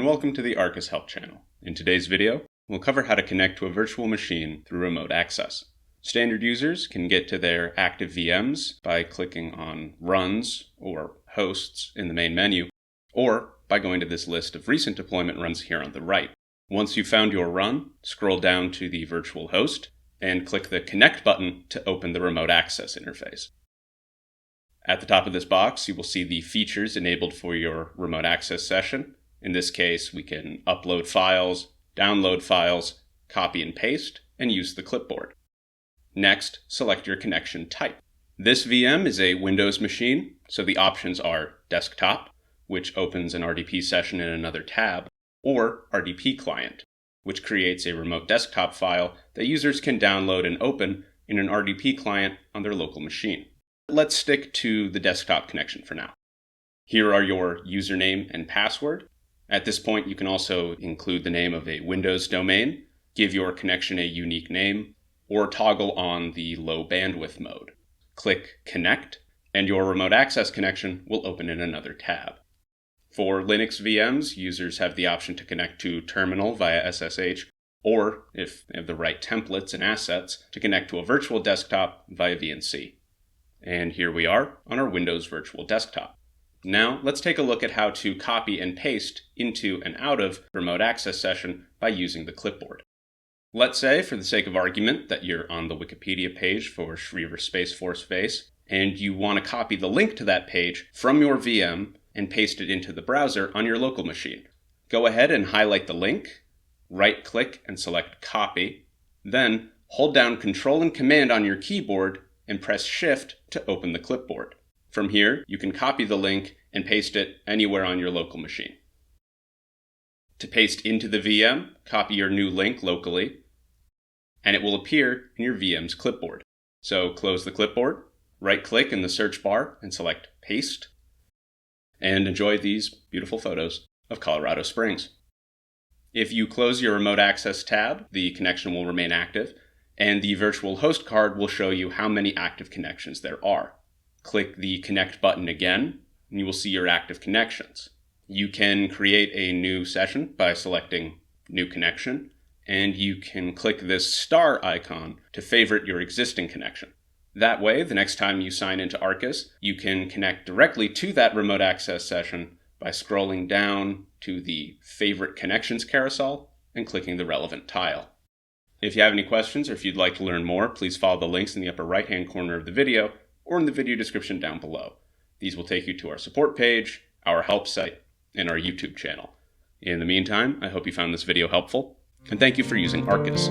welcome to the Arcus Help channel. In today's video, we'll cover how to connect to a virtual machine through remote access. Standard users can get to their active VMs by clicking on Runs or Hosts in the main menu, or by going to this list of recent deployment runs here on the right. Once you've found your run, scroll down to the virtual host and click the Connect button to open the remote access interface. At the top of this box, you will see the features enabled for your remote access session. In this case, we can upload files, download files, copy and paste, and use the clipboard. Next, select your connection type. This VM is a Windows machine, so the options are desktop, which opens an RDP session in another tab, or RDP client, which creates a remote desktop file that users can download and open in an RDP client on their local machine. Let's stick to the desktop connection for now. Here are your username and password. At this point, you can also include the name of a Windows domain, give your connection a unique name, or toggle on the low bandwidth mode. Click Connect, and your remote access connection will open in another tab. For Linux VMs, users have the option to connect to terminal via SSH, or, if they have the right templates and assets, to connect to a virtual desktop via VNC. And here we are on our Windows virtual desktop. Now, let's take a look at how to copy and paste into and out of remote access session by using the clipboard. Let's say, for the sake of argument, that you're on the Wikipedia page for Schriever Space Force Base, and you want to copy the link to that page from your VM and paste it into the browser on your local machine. Go ahead and highlight the link, right-click and select Copy, then hold down Control and Command on your keyboard and press Shift to open the clipboard. From here, you can copy the link and paste it anywhere on your local machine. To paste into the VM, copy your new link locally, and it will appear in your VM's clipboard. So close the clipboard, right-click in the search bar and select Paste, and enjoy these beautiful photos of Colorado Springs. If you close your remote access tab, the connection will remain active, and the virtual host card will show you how many active connections there are. Click the Connect button again, and you will see your active connections. You can create a new session by selecting New Connection, and you can click this star icon to favorite your existing connection. That way, the next time you sign into Arcus, you can connect directly to that remote access session by scrolling down to the Favorite Connections carousel and clicking the relevant tile. If you have any questions or if you'd like to learn more, please follow the links in the upper right-hand corner of the video or in the video description down below. These will take you to our support page, our help site, and our YouTube channel. In the meantime, I hope you found this video helpful, and thank you for using Arcus.